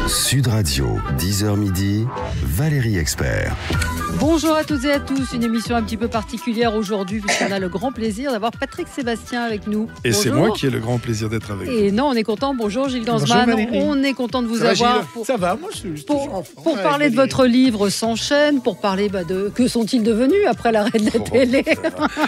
Sud Radio, 10h midi, Valérie Expert. Bonjour à toutes et à tous, une émission un petit peu particulière aujourd'hui puisqu'on a le grand plaisir d'avoir Patrick Sébastien avec nous. Et bonjour. C'est moi qui ai le grand plaisir d'être avec vous. Et non, on est content. Bonjour Gilles Gansman, on est content de vous avoir. Ça va, moi je suis toujours en forme. Pour parler de votre livre S'enchaîne, pour parler de que sont-ils devenus après l'arrêt de la télé.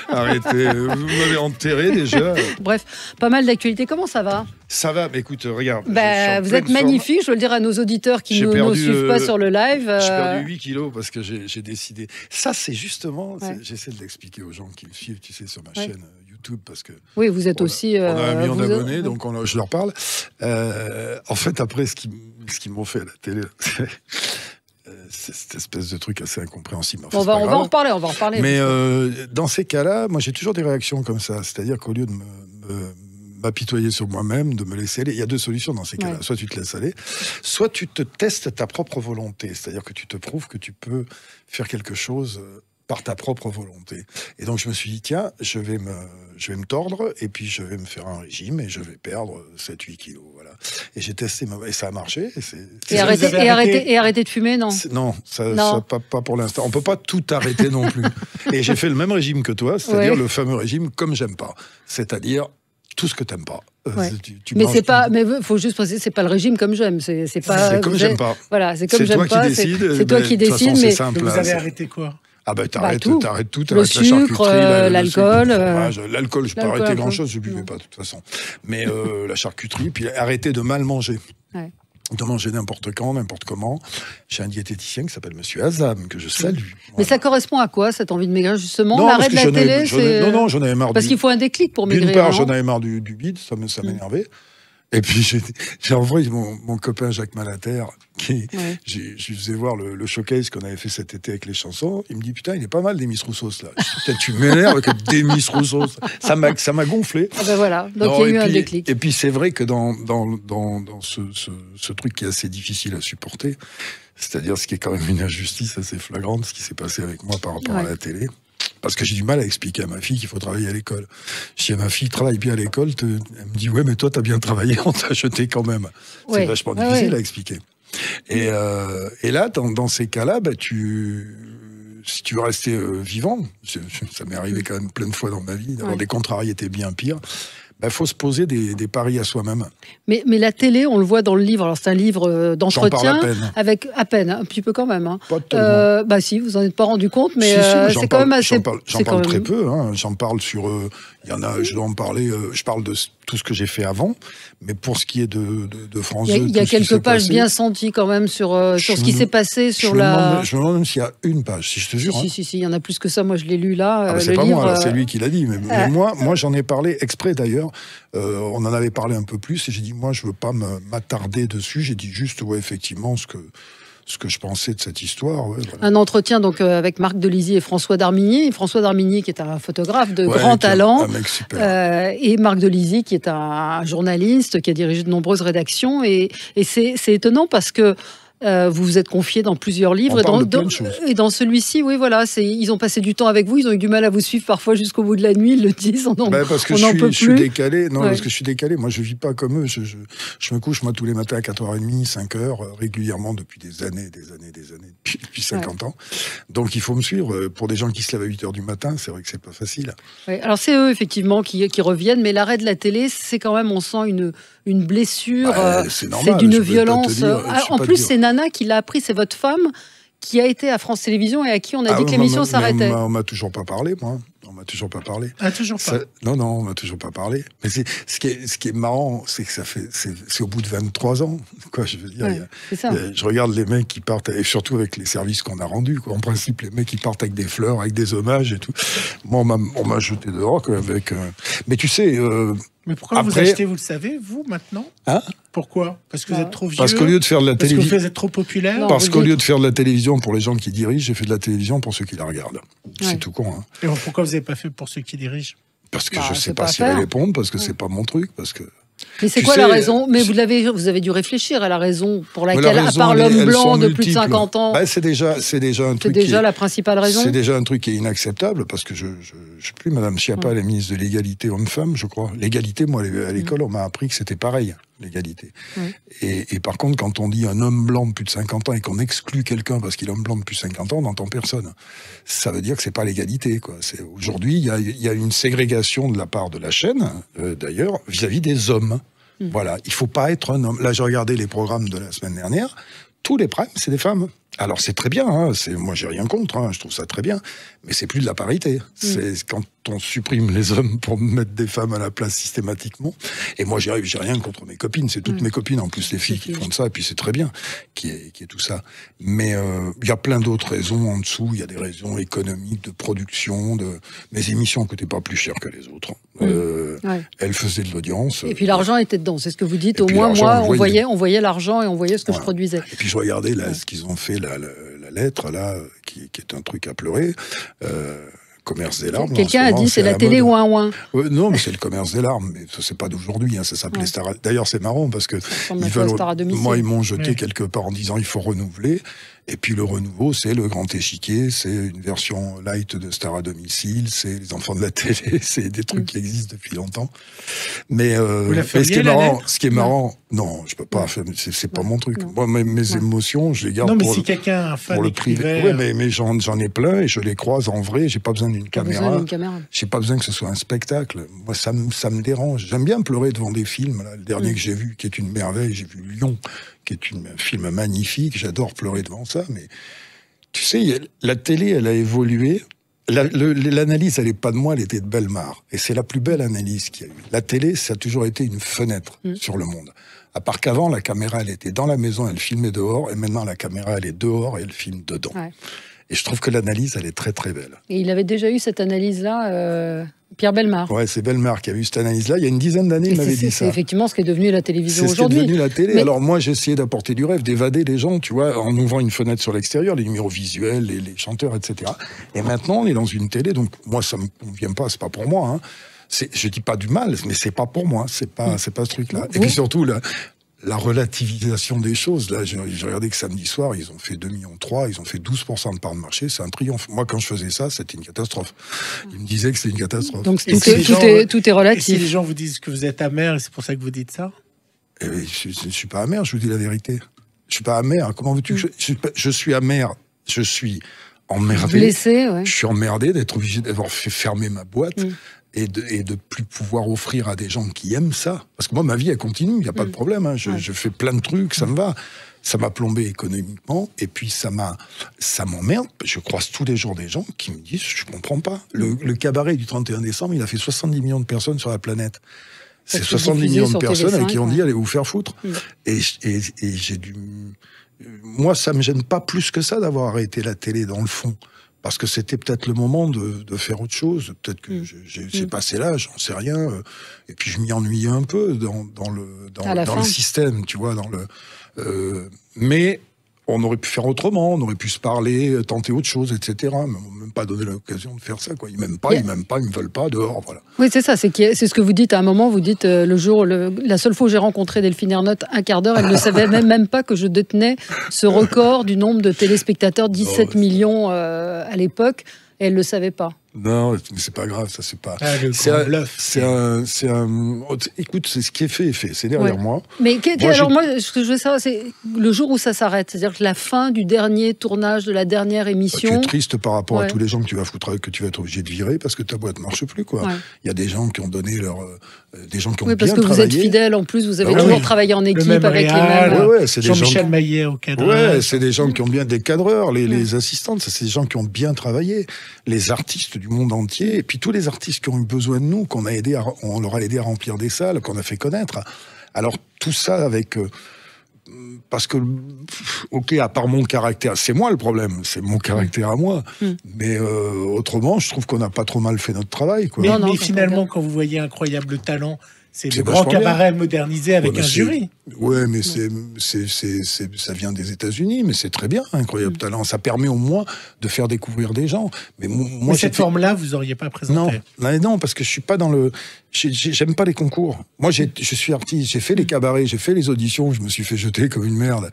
Arrêtez, vous m'avez enterré déjà. Bref, pas mal d'actualités. Comment ça va ? Ça va, mais écoute, regarde. Vous êtes magnifique, je veux le dire à nos auditeurs qui ne nous suivent pas sur le live. J'ai perdu 8 kilos parce que j'ai décidé. Ça, c'est justement, j'essaie de l'expliquer aux gens qui me suivent, tu sais, sur ma chaîne YouTube. Parce que oui, vous êtes aussi. On a 1 million d'abonnés, donc je leur parle. En fait, après, ce qu'ils m'ont fait à la télé, c'est cette espèce de truc assez incompréhensible. Enfin, on va en reparler. Mais dans ces cas-là, moi, j'ai toujours des réactions comme ça. C'est-à-dire qu'au lieu de m'apitoyer sur moi-même, de me laisser aller. Il y a deux solutions dans ces cas-là. Soit tu te laisses aller, soit tu te testes ta propre volonté. C'est-à-dire que tu te prouves que tu peux faire quelque chose par ta propre volonté. Et donc je me suis dit, tiens, je vais me tordre, et puis je vais me faire un régime, et je vais perdre 7-8 kilos. Voilà. Et j'ai testé, et ça a marché. Et arrêter de fumer, non ? Non, ça pas pour l'instant. On peut pas tout arrêter non plus. Et j'ai fait le même régime que toi, c'est-à-dire le fameux régime comme j'aime pas. C'est-à-dire tout ce que t'aimes pas. Mais c'est pas. Mais faut juste préciser, c'est pas le régime comme j'aime. C'est pas. C'est comme j'aime pas. Voilà, c'est comme j'aime pas. C'est toi qui décides. Mais donc vous avez arrêté quoi ? Ah ben t'arrêtes tout, le sucre, l'alcool. L'alcool, je n'ai pas arrêté grand-chose, je ne buvais pas de toute façon. Mais la charcuterie, puis arrêter de mal manger. Ouais. De manger n'importe quand, n'importe comment. J'ai un diététicien qui s'appelle Monsieur Azam, que je salue. Mais ça correspond à quoi, cette envie de maigrir, justement ? L'arrêt de la télé, c'est... Non, j'en avais marre. Parce qu'il faut un déclic pour maigrir. D'une part, j'en avais marre du bide, ça m'énervait. Et puis j'ai envoyé mon copain Jacques Malater, je lui faisais voir le showcase qu'on avait fait cet été avec les chansons. Il me dit, putain, il est pas mal Demis Roussos là. Peut-être tu m'énerves avec Demis Roussos. Ça m'a gonflé. Ah ben voilà, donc il y a eu un déclic. Et puis c'est vrai que dans ce truc qui est assez difficile à supporter, c'est-à-dire ce qui est quand même une injustice assez flagrante, ce qui s'est passé avec moi par rapport à la télé. Parce que j'ai du mal à expliquer à ma fille qu'il faut travailler à l'école. Si ma fille travaille bien à l'école, elle me dit, ouais, mais toi, t'as bien travaillé, on t'a jeté quand même. C'est vachement difficile à expliquer. Et là, dans ces cas-là, si tu veux rester vivant, ça m'est arrivé quand même plein de fois dans ma vie, d'avoir des contrariétés bien pires, faut se poser des paris à soi-même. Mais la télé, on le voit dans le livre. Alors c'est un livre d'entretien, avec à peine, un petit peu quand même. Hein. Pas tellement. Si, vous en êtes pas rendu compte, mais c'est quand même assez. J'en parle très peu. Hein. J'en parle sur. Il y en a. Je dois en parler. Je parle de tout ce que j'ai fait avant, mais pour ce qui est de France 2, il y a quelques pages bien senties quand même sur ce qui s'est passé sur je me demande même s'il y a une page, si je te jure. Si, il y en a plus que ça. Moi, je l'ai lu là. C'est pas moi, c'est lui qui l'a dit. Mais moi, j'en ai parlé exprès d'ailleurs. On en avait parlé un peu plus et j'ai dit, moi, je veux pas m'attarder dessus. J'ai dit juste, effectivement, ce que je pensais de cette histoire. Voilà. Un entretien donc avec Marc Delizy et François Darmigny. François Darmigny qui est un photographe de grand talent. Un mec super. Et Marc Delizy qui est un journaliste qui a dirigé de nombreuses rédactions. Et c'est étonnant parce que vous vous êtes confié dans plusieurs livres. Et dans celui-ci, oui, voilà, ils ont passé du temps avec vous, ils ont eu du mal à vous suivre parfois jusqu'au bout de la nuit, ils le disent, parce que je suis décalé. Non, parce que je suis décalé. Moi, je vis pas comme eux. Je me couche, moi, tous les matins à 4h30, 5h, régulièrement depuis des années, depuis 50 ans. Donc, il faut me suivre. Pour des gens qui se lèvent à 8h du matin, c'est vrai que c'est pas facile. Oui, alors, c'est eux, effectivement, qui reviennent, mais l'arrêt de la télé, c'est quand même, on sent une blessure. C'est d'une violence. En plus, c'est Nana qui l'a appris, c'est votre femme qui a été à France Télévisions et à qui on a dit que l'émission s'arrêtait. On m'a toujours pas parlé, moi. On m'a toujours pas parlé. Ah, toujours pas. Non, on m'a toujours pas parlé. Mais ce qui est marrant, c'est que c'est au bout de 23 ans, quoi. Je veux dire, je regarde les mecs qui partent, et surtout avec les services qu'on a rendus, quoi. En principe, les mecs qui partent avec des fleurs, avec des hommages et tout. Moi, on m'a jeté dehors, quoi, avec. Mais tu sais. Mais pourquoi vous achetez, vous le savez, vous, maintenant ? Hein ? Pourquoi ? Parce que vous êtes trop vieux ? Parce qu'au lieu de faire de la télévision... Parce que vous êtes trop populaire ? Parce qu'au lieu de faire de la télévision pour les gens qui dirigent, j'ai fait de la télévision pour ceux qui la regardent. C'est tout con, hein. Et pourquoi vous n'avez pas fait pour ceux qui dirigent ? Parce que je ne sais pas s'y répondre, parce que c'est pas mon truc, parce que... Mais c'est quoi la raison ? Mais vous avez dû réfléchir à la raison pour laquelle, à part l'homme blanc de plus de 50 ans... c'est déjà un truc. C'est déjà la principale raison. C'est déjà un truc qui est inacceptable, parce que je sais plus, Madame Schiappa, elle est ministre de l'égalité homme-femme, je crois. L'égalité, moi, à l'école, on m'a appris que c'était pareil. l'égalité. Et par contre, quand on dit un homme blanc de plus de 50 ans et qu'on exclut quelqu'un parce qu'il est homme blanc de plus de 50 ans, on n'entend personne. Ça veut dire que c'est pas l'égalité, quoi. Aujourd'hui, il y a une ségrégation de la part de la chaîne, d'ailleurs, vis-à-vis des hommes. Voilà, il faut pas être un homme. Là, j'ai regardé les programmes de la semaine dernière. Tous les primes, c'est des femmes. Alors c'est très bien, hein, moi j'ai rien contre, hein, je trouve ça très bien, mais c'est plus de la parité. C'est quand on supprime les hommes pour mettre des femmes à la place systématiquement. Et moi j'ai rien contre mes copines, c'est toutes mes copines en plus les filles qui font ça, et puis c'est très bien qui est tout ça. Mais il y a plein d'autres raisons en dessous. Il y a des raisons économiques, de production, mes émissions coûtaient pas plus cher que les autres. Elles faisaient de l'audience. Et puis l'argent était dedans, c'est ce que vous dites. Au moins moi on voyait l'argent et on voyait ce que je produisais. Et puis je regardais là ce qu'ils ont fait. La lettre, là, qui est un truc à pleurer, commerce des larmes. Quelqu'un a dit c'est la télé ouin-ouin. Non, mais c'est le commerce des larmes, mais ça, c'est pas d'aujourd'hui, hein, ça s'appelait Star. D'ailleurs, c'est marrant parce que moi, ils m'ont jeté quelque part en disant il faut renouveler. Et puis le renouveau, c'est le grand échiquier, c'est une version light de Star à domicile, c'est les enfants de la télé, c'est des trucs qui existent depuis longtemps. Mais ce qui est marrant, non, je peux pas faire, c'est pas mon truc. Moi, mes émotions, je les garde non, mais si quelqu'un a pour le privé. Ouais, mais j'en ai plein et je les croise en vrai. J'ai pas besoin d'une caméra. J'ai pas besoin que ce soit un spectacle. Moi, ça me dérange. J'aime bien pleurer devant des films. Là, le dernier que j'ai vu, qui est une merveille, j'ai vu Lyon, qui est un film magnifique. J'adore pleurer devant ça. Mais tu sais, la télé, elle a évolué. L'analyse, elle n'est pas de moi, elle était de Bellemare. Et c'est la plus belle analyse qu'il y a eu. La télé, ça a toujours été une fenêtre sur le monde. À part qu'avant, la caméra, elle était dans la maison, elle filmait dehors. Et maintenant, la caméra, elle est dehors et elle filme dedans. Ouais. Et je trouve que l'analyse, elle est très, très belle. Et il avait déjà eu cette analyse-là, Pierre Bellemare. Ouais, c'est Bellemare qui a eu cette analyse-là. Il y a une dizaine d'années, il m'avait dit ça. C'est effectivement ce qui est devenu la télévision aujourd'hui. C'est ce qui est devenu la télé. Mais... Alors moi, j'ai essayé d'apporter du rêve, d'évader les gens, tu vois, en ouvrant une fenêtre sur l'extérieur, les numéros visuels, les chanteurs, etc. Et maintenant, on est dans une télé, donc moi, ça me convient pas, c'est pas pour moi. Hein. Je dis pas du mal, mais c'est pas pour moi. C'est pas ce truc-là. Et puis surtout, la relativisation des choses. Là, j'ai regardé que samedi soir, ils ont fait 2,3 millions, ils ont fait 12% de part de marché, c'est un triomphe. Moi, quand je faisais ça, c'était une catastrophe. Ils me disaient que c'était une catastrophe. Donc tout est relatif. Et si les gens vous disent que vous êtes amer, et c'est pour ça que vous dites ça? Je ne suis pas amer, je vous dis la vérité. Je suis pas amer. Comment veux-tu que je suis amer, je suis emmerdé. Blessé, ouais. Je suis emmerdé d'être obligé d'avoir fait fermer ma boîte. Et de plus pouvoir offrir à des gens qui aiment ça. Parce que moi, ma vie, elle continue, il n'y a pas de problème. Hein. Je fais plein de trucs, ça me va. Ça m'a plombé économiquement, et puis ça m'emmerde. Je croise tous les jours des gens qui me disent, je comprends pas. Le cabaret du 31 décembre, il a fait 70 millions de personnes sur la planète. C'est 70 millions de personnes TV5, qui ont dit, allez vous faire foutre. Et j'ai dû... Moi, ça me gêne pas plus que ça d'avoir arrêté la télé, dans le fond. Parce que c'était peut-être le moment de faire autre chose. Peut-être que j'ai passé l'âge, j'en sais rien. Et puis je m'y ennuyais un peu dans le système, tu vois. Mais on aurait pu faire autrement, on aurait pu se parler, tenter autre chose, etc. Mais on m'a même pas donné l'occasion de faire ça, quoi. Ils m'aiment pas, ils me veulent pas, dehors, voilà. Oui, c'est ça, c'est ce que vous dites à un moment, vous dites la seule fois où j'ai rencontré Delphine Ernotte, un quart d'heure, elle ne savait même pas que je détenais ce record du nombre de téléspectateurs, 17 millions à l'époque, et elle ne le savait pas. Non, mais c'est pas grave, ça c'est pas. Écoute, c'est ce qui est fait, c'est derrière moi. Mais moi, ce que je veux savoir, c'est le jour où ça s'arrête, c'est-à-dire que la fin du dernier tournage de la dernière émission. Tu es triste par rapport à tous les gens que tu vas foutre, que tu vas être obligé de virer parce que ta boîte marche plus, quoi. Il y a des gens qui ont donné des gens qui ont bien travaillé. Oui, parce que vous êtes fidèle en plus, vous avez toujours travaillé en équipe avec les mêmes. Jean-Michel Maillet au cadreur. Ouais, c'est des gens qui ont bien des cadreurs, les assistantes, c'est des gens qui ont bien travaillé, les artistes du monde entier, et puis tous les artistes qui ont eu besoin de nous, qu'on leur a aidé à remplir des salles, qu'on a fait connaître. Alors tout ça avec... parce que, ok, à part mon caractère, c'est moi le problème, c'est mon caractère à moi, mais autrement, je trouve qu'on n'a pas trop mal fait notre travail, quoi. Mais finalement, quand vous voyez Incroyable Talent, c'est le grand cabaret modernisé avec un jury. Ouais, mais ça vient des États-Unis, mais c'est très bien, Incroyable Talent. Ça permet au moins de faire découvrir des gens. Mais cette forme-là, vous n'auriez pas présenté. Non, parce que je suis pas dans le... J'aime pas les concours. Moi, je suis artiste, j'ai fait les cabarets, j'ai fait les auditions, je me suis fait jeter comme une merde.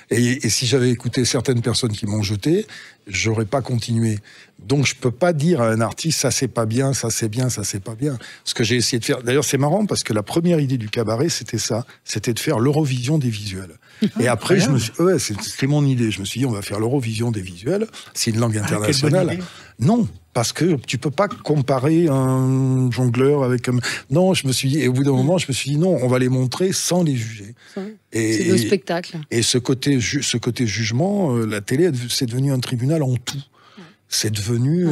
Et si j'avais écouté certaines personnes qui m'ont jeté, j'aurais pas continué. Donc, je peux pas dire à un artiste, ça c'est pas bien, ça c'est bien, ça c'est pas bien. Ce que j'ai essayé de faire... D'ailleurs, c'est marrant parce que que la première idée du cabaret, c'était ça. C'était de faire l'Eurovision des visuels. Et après, c'était mon idée. Je me suis dit, on va faire l'Eurovision des visuels. C'est une langue internationale. Non, parce que tu peux pas comparer un jongleur avec un... Non, je me suis dit, et au bout d'un moment, je me suis dit, non, on va les montrer sans les juger. C'est le spectacle. Et ce côté jugement, la télé, c'est devenu un tribunal en tout. C'est devenu,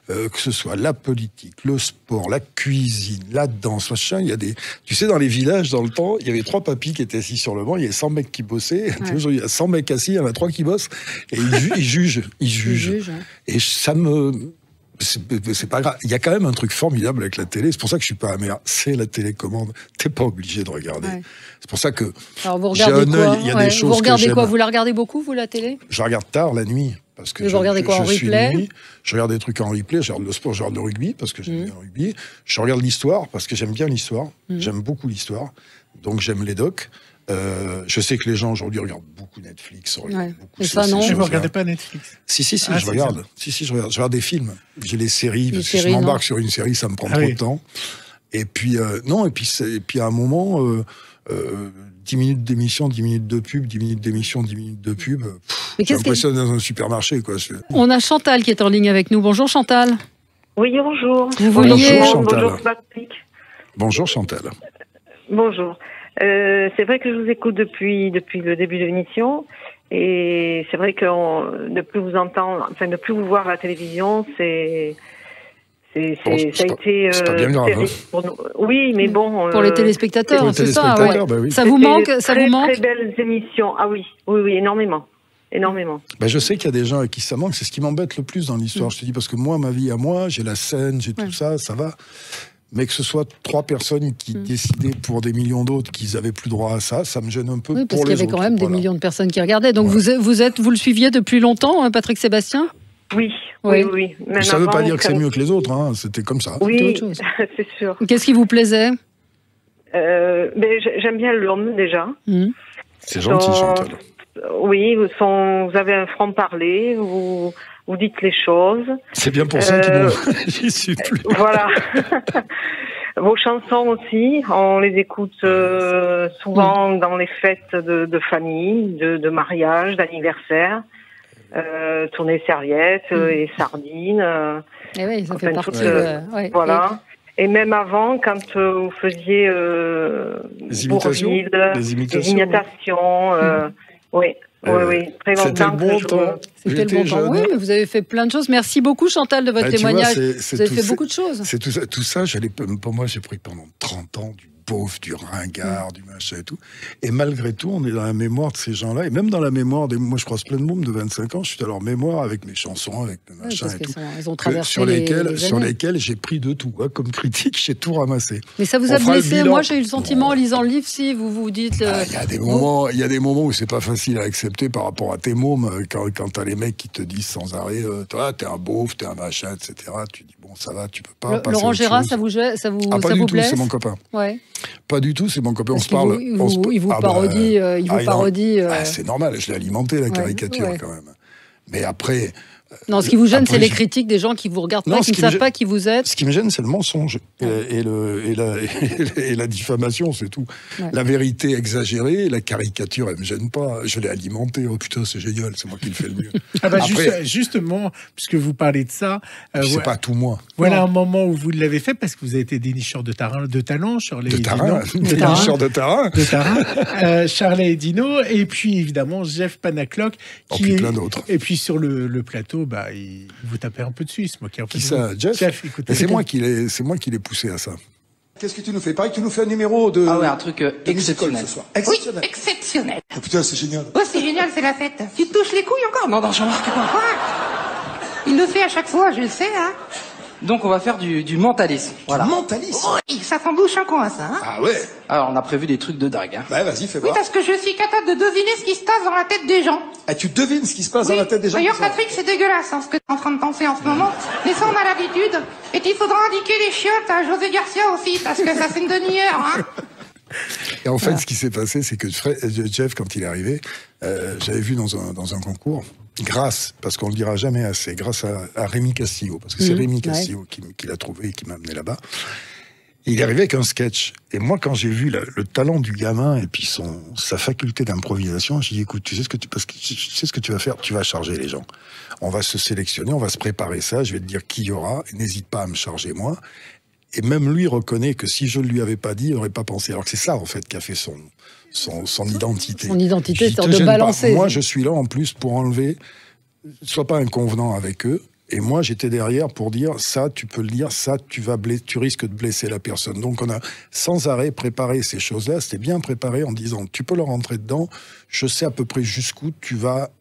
que ce soit la politique, le sport, la cuisine, la danse, machin. Il y a des... Tu sais, dans les villages, dans le temps, il y avait 3 papis qui étaient assis sur le banc, il y avait 100 mecs qui bossaient. Aujourd'hui, il y a 100 mecs assis, il y en a 3 qui bossent. Et ils jugent. Et ça me... C'est pas grave. Il y a quand même un truc formidable avec la télé. C'est pour ça que je suis pas amer. C'est la télécommande. T'es pas obligé de regarder. C'est pour ça que j'ai un œil. Il y a des choses vous regardez que quoi? Vous la regardez beaucoup, vous, la télé? Je regarde tard la nuit. Parce que vous regardez quoi en replay? Je regarde des trucs en replay. Je regarde le sport, je regarde le rugby parce que j'aime bien le rugby. Je regarde l'histoire parce que j'aime bien l'histoire. J'aime beaucoup l'histoire. Donc j'aime les docs. Je sais que les gens aujourd'hui regardent beaucoup Netflix. Et ça, non. Je ne regardais pas Netflix. Si, je regarde. Je regarde des films. J'ai les séries. Parce que si je m'embarque sur une série, ça me prend trop de temps. Et puis, à un moment, 10 minutes d'émission, 10 minutes de pub, 10 minutes d'émission, 10 minutes de pub. J'ai l'impression d'être dans un supermarché, quoi. On a Chantal qui est en ligne avec nous. Bonjour, Chantal. Oui, bonjour. Bonjour, Chantal. Bonjour, Patrick. Bonjour, Chantal. Bonjour. C'est vrai que je vous écoute depuis le début de l'émission, et c'est vrai que ne plus vous entendre, enfin ne plus vous voir à la télévision, ça a été pas bien grave, pour nous. Oui, mais bon. Pour les téléspectateurs, c'est ça. Bah oui. Ça vous manque, Très belles émissions. Ah oui, énormément. Ben, je sais qu'il y a des gens à qui ça manque. C'est ce qui m'embête le plus dans l'histoire. Je te dis parce que moi, ma vie à moi, j'ai la scène, j'ai tout ça, ça va. Mais que ce soit 3 personnes qui décidaient pour des millions d'autres qu'ils n'avaient plus droit à ça, ça me gêne un peu. Oui, parce qu'il y avait quand même des millions de personnes qui regardaient. Donc vous le suiviez depuis longtemps, hein, Patrick Sébastien? Oui. Même ça ne veut pas dire que c'est mieux que les autres, hein. C'était comme ça. Oui, c'est sûr. Qu'est-ce qui vous plaisait? J'aime bien l'homme déjà. C'est gentil, Chantal. Oui, vous avez un franc-parler, vous dites les choses. C'est bien pour ça j'y suis plus. Voilà. Vos chansons aussi, on les écoute souvent dans les fêtes de famille, de mariage, d'anniversaire. Tourner serviettes et sardines. Et oui, ça fait partie. Voilà. Et même avant, quand vous faisiez les imitations, oui, très longtemps. C'était le bon temps. C'était le bon temps. Oui, mais vous avez fait plein de choses. Merci beaucoup, Chantal, de votre témoignage. Vous avez fait beaucoup de choses. C'est tout ça, pour moi, j'ai pris pendant 30 ans du beauf, du ringard, du machin et tout. Et malgré tout, on est dans la mémoire de ces gens-là. Et même dans la mémoire moi, je croise plein de mômes de 25 ans, je suis dans leur mémoire avec mes chansons, avec le machin et tout. Ils ont traversé sur lesquels j'ai pris de tout. Hein, comme critique, j'ai tout ramassé. Mais ça vous a blessé? Moi, j'ai eu le sentiment, en lisant le livre, si vous vous dites... Il y a des moments où c'est pas facile à accepter par rapport à tes mômes. Quand t'as les mecs qui te disent sans arrêt, toi, t'es un beauf, t'es un machin, etc. Tu dis, bon, ça va, tu peux pas passer Laurent Gérard, ça vous blesse? C'est mon copain. Ouais. Pas du tout, c'est mon copain, on se parle. Il vous parodie. C'est normal, je l'ai alimenté, la caricature, quand même. Mais après... Non, ce qui vous gêne, c'est les critiques des gens qui vous regardent pas, qui ne savent pas qui vous êtes. Ce qui me gêne, c'est le mensonge et la diffamation, c'est tout. Ouais. La vérité exagérée, la caricature, elle me gêne pas. Je l'ai alimentée. Oh putain, c'est génial, c'est moi qui le fais le mieux. Après, justement, puisque vous parlez de ça, c'est pas tout moi. Voilà un moment où vous l'avez fait parce que vous avez été dénicheur de talent sur les dénicheur de terrain. Charlet et Dino, et puis évidemment Jeff Panaclock, puis plein d'autres. Et puis sur le plateau. Il vous tapait un peu dessus, ce moquait un peu. Qui ça, Jeff? C'est moi qui l'ai poussé à ça. Qu'est-ce que tu nous fais? Pareil, tu nous fais un numéro de... Ah ouais, un truc exceptionnel. Ce soir. Exceptionnel. Oui, exceptionnel. Oh putain, c'est génial. Ouais, c'est génial, c'est la fête. Tu te touches les couilles encore? Non, j'en marque pas. Il le fait à chaque fois, je le sais, hein. Donc on va faire du mentalisme. Voilà. Mentalisme? Oui, ça t'embouche un coin, ça, hein. Ah ouais. Alors on a prévu des trucs de dingue, hein. Ouais, vas-y, fais voir. Oui, parce que je suis capable de deviner ce qui se passe dans la tête des gens. Ah, tu devines ce qui se passe dans la tête des gens? D'ailleurs, Patrick, c'est dégueulasse, hein, ce que t'es en train de penser en ce moment. Mais ça, on a l'habitude. Et il faudra indiquer les chiottes à José Garcia aussi, parce que ça fait une demi-heure, hein. Et en fait, ce qui s'est passé, c'est que Jeff, quand il est arrivé, j'avais vu dans un concours, parce qu'on ne le dira jamais assez, grâce à Rémi Castillo, parce que c'est Rémi Castillo qui l'a trouvé et qui m'a amené là-bas. Il est arrivé avec un sketch. Et moi, quand j'ai vu le talent du gamin et puis sa faculté d'improvisation, j'ai dit, écoute, tu sais ce que tu vas faire? Tu vas charger les gens. On va se sélectionner, on va se préparer ça, je vais te dire qui il y aura, n'hésite pas à me charger moi. Et même lui reconnaît que si je ne lui avais pas dit, il n'aurait pas pensé. Alors que c'est ça, en fait, qui a fait son identité. Son identité, c'est de balancer. Moi, je suis là, en plus, pour enlever, sois pas inconvenant avec eux. Et moi, j'étais derrière pour dire, ça, tu peux le dire, ça, tu risques de blesser la personne. Donc, on a sans arrêt préparé ces choses-là. C'était bien préparé en disant, tu peux leur rentrer dedans, je sais à peu près jusqu'où tu vas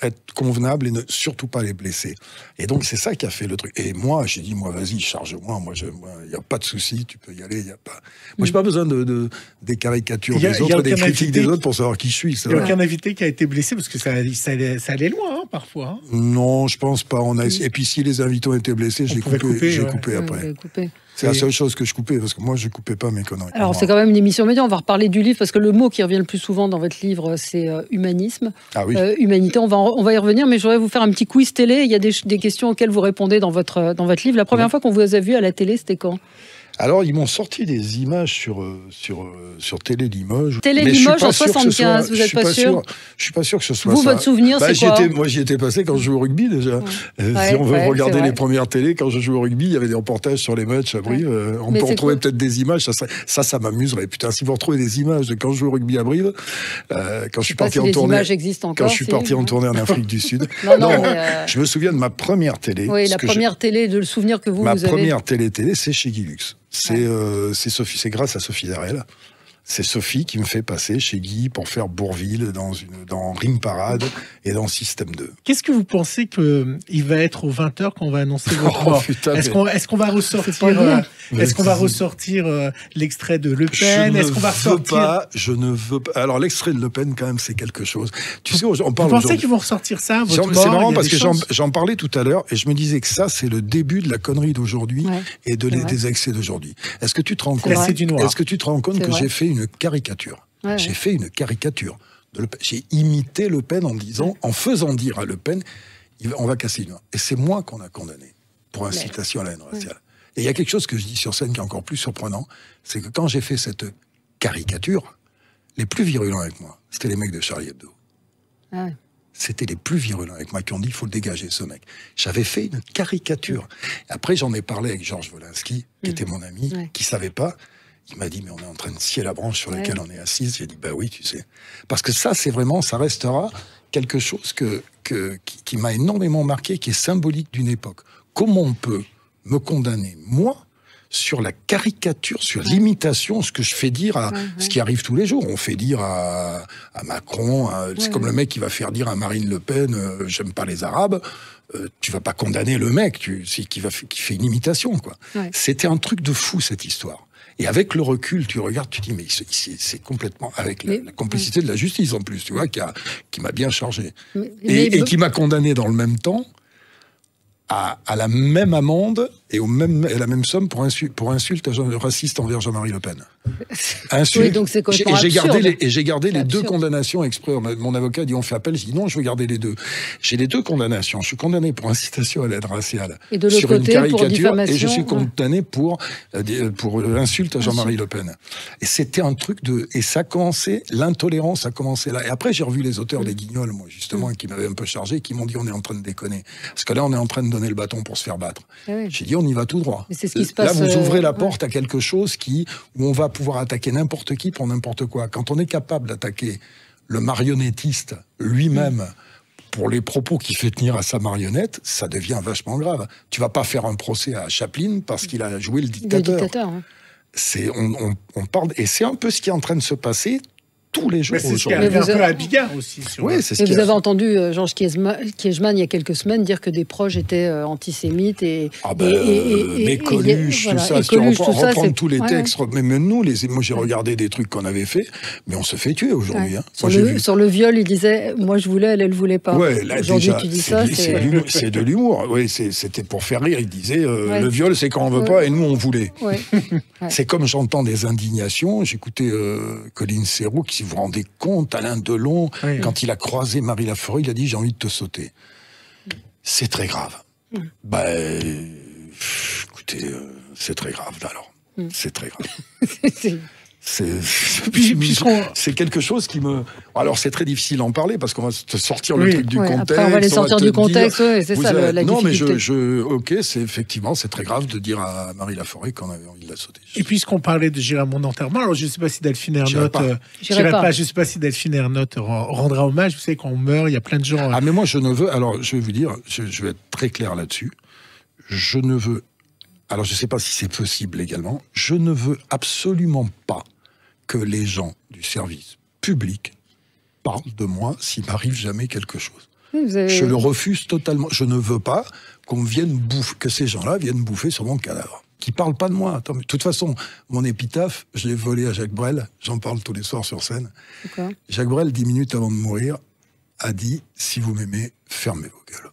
être convenable et ne surtout pas les blesser. Et donc, c'est ça qui a fait le truc. Et moi, j'ai dit, vas-y, charge-moi. Moi, il n'y a pas de souci, tu peux y aller. Moi, j'ai pas besoin des caricatures des autres, des critiques des autres pour savoir qui je suis. Il n'y a aucun invité qui a été blessé parce que ça allait loin, parfois. Hein. Non, je pense pas. Et puis, si les invités ont été blessés, j'ai coupé après. C'est la seule chose que je coupais, parce que moi, je ne coupais pas mes conneries. Alors, c'est quand même une émission média. On va reparler du livre, parce que le mot qui revient le plus souvent dans votre livre, c'est humanisme. Ah oui. Humanité, on va y revenir, mais je voudrais vous faire un petit quiz télé. Il y a des questions auxquelles vous répondez dans votre livre. La première fois qu'on vous a vu à la télé, c'était quand ? Alors, ils m'ont sorti des images sur Télé Limoges. Télé Limoges en 75, vous n'êtes pas sûr ? Je suis pas sûr que ce soit ça. Vous, votre souvenir, c'est quoi ? Moi, j'y étais passé quand je jouais au rugby, déjà. Si on veut regarder les premières télés, quand je jouais au rugby, il y avait des reportages sur les matchs à Brive. On peut retrouver peut-être des images, ça m'amuserait. Putain, si vous retrouvez des images de quand je jouais au rugby à Brive, quand je suis parti en tournée... Quand je suis parti en tournée en Afrique du Sud. Non, je me souviens de ma première télé. Oui, la première télé, de le souvenir que vous avez. Ma première télé, c'est chez Guy Lux. C'est grâce à Sophie Darel. C'est Sophie qui me fait passer chez Guy pour faire Bourville dans Ring Parade et dans Système 2. Qu'est-ce que vous pensez qu'il va être aux 20h quand on va annoncer votre mort ? Est-ce qu'on va ressortir l'extrait de Le Pen ? Je ne veux pas. Alors, l'extrait de Le Pen, quand même, c'est quelque chose. Tu sais, on parle. Vous pensez qu'ils vont ressortir ça, votre mort ? C'est marrant parce que j'en parlais tout à l'heure et je me disais que ça, c'est le début de la connerie d'aujourd'hui et des excès d'aujourd'hui. Est-ce que tu te rends compte ? Est-ce que tu te rends compte que j'ai fait une caricature. J'ai fait une caricature de Le Pen. J'ai imité Le Pen en faisant dire à Le Pen, on va casser une main. Et c'est moi qu'on a condamné pour incitation à la haine raciale. Et il y a quelque chose que je dis sur scène qui est encore plus surprenant, c'est que quand j'ai fait cette caricature, les plus virulents avec moi, c'était les mecs de Charlie Hebdo. C'était les plus virulents avec moi qui ont dit, il faut le dégager, ce mec. J'avais fait une caricature. Après, j'en ai parlé avec Georges Wolinski, qui était mon ami, qui savait pas. Il m'a dit, mais on est en train de scier la branche sur laquelle on est assis. J'ai dit, bah oui, tu sais. Parce que ça, c'est vraiment, ça restera quelque chose qui m'a énormément marqué, qui est symbolique d'une époque. Comment on peut me condamner, moi, sur la caricature, sur l'imitation, ce que je fais dire à ce qui arrive tous les jours. On fait dire à Macron, c'est comme le mec qui va faire dire à Marine Le Pen, j'aime pas les Arabes. Tu vas pas condamner le mec qui fait une imitation, quoi. C'était un truc de fou, cette histoire. Et avec le recul, tu regardes, tu dis, mais c'est complètement... Avec la complicité de la justice, en plus, tu vois, qui m'a bien chargé. Et qui m'a condamné dans le même temps à la même amende et à la même somme pour insulte raciste envers Jean-Marie Le Pen. Insulte. Oui, donc c'est complètement absurde. J'ai gardé les deux condamnations exprès. Mon avocat dit on fait appel. Je dis non, je veux garder les deux. J'ai les deux condamnations. Je suis condamné pour incitation à la haine raciale sur une caricature et je suis condamné pour insulte à Jean-Marie Le Pen. Et c'était un truc et ça a commencé, l'intolérance a commencé là. Et après j'ai revu les auteurs des Guignols, moi justement, qui m'avaient un peu chargé, qui m'ont dit on est en train de déconner. Parce que là on est en train de donner le bâton pour se faire battre. J'ai dit on y va tout droit. C'est ce qui se passe, là vous ouvrez la porte à quelque chose où on va pouvoir attaquer n'importe qui pour n'importe quoi. Quand on est capable d'attaquer le marionnettiste lui-même pour les propos qu'il fait tenir à sa marionnette, ça devient vachement grave. Tu vas pas faire un procès à Chaplin parce qu'il a joué le dictateur. On parle, et c'est un peu ce qui est en train de se passer tous les jours. C'est ce qui arrive un peu à Bigard aussi. Vous avez entendu Georges Kiesman il y a quelques semaines dire que des proches étaient antisémites et Coluche, tout ça. Reprendre tous les textes. Mais même nous, moi j'ai regardé des trucs qu'on avait fait, mais on se fait tuer aujourd'hui. Sur le viol, il disait moi je voulais, elle voulait pas. Aujourd'hui tu dis ça, c'est de l'humour. Oui, c'était pour faire rire. Il disait le viol c'est quand on veut pas et nous on voulait. C'est comme j'entends des indignations. J'écoutais Colline Serroux qui, si vous vous rendez compte, Alain Delon, quand il a croisé Marie Laforêt, il a dit « j'ai envie de te sauter ». C'est très grave. Écoutez, c'est très grave. Alors, C'est très grave. Puisqu'on- C'est quelque chose qui me... Alors, c'est très difficile d'en parler parce qu'on va te sortir le truc du contexte. Après, on va les sortir te du dire, contexte, c'est ça la non, difficulté. mais ok, c'est effectivement, c'est très grave de dire à Marie Laforêt qu'on avait envie de la sauter. Et puisqu'on parlait de j'irai à mon enterrement, alors je ne sais pas si Delphine Ernotte, J'irai pas. je sais pas si Delphine Ernotte rendra hommage. Vous savez, quand on meurt, il y a plein de gens. Ah, mais moi, je ne veux... Alors, je vais vous dire, je vais être très clair là-dessus. Je ne veux... Alors, je ne sais pas si c'est possible légalement. Je ne veux absolument pas que les gens du service public parlent de moi s'il m'arrive jamais quelque chose. Je le refuse totalement. Je ne veux pas qu'on vienne bouffer, que ces gens-là viennent bouffer sur mon cadavre. Qui parlent pas de moi. Attends, mais de toute façon, mon épitaphe, je l'ai volé à Jacques Brel. J'en parle tous les soirs sur scène. Jacques Brel, 10 minutes avant de mourir, a dit « Si vous m'aimez, fermez vos gueules ».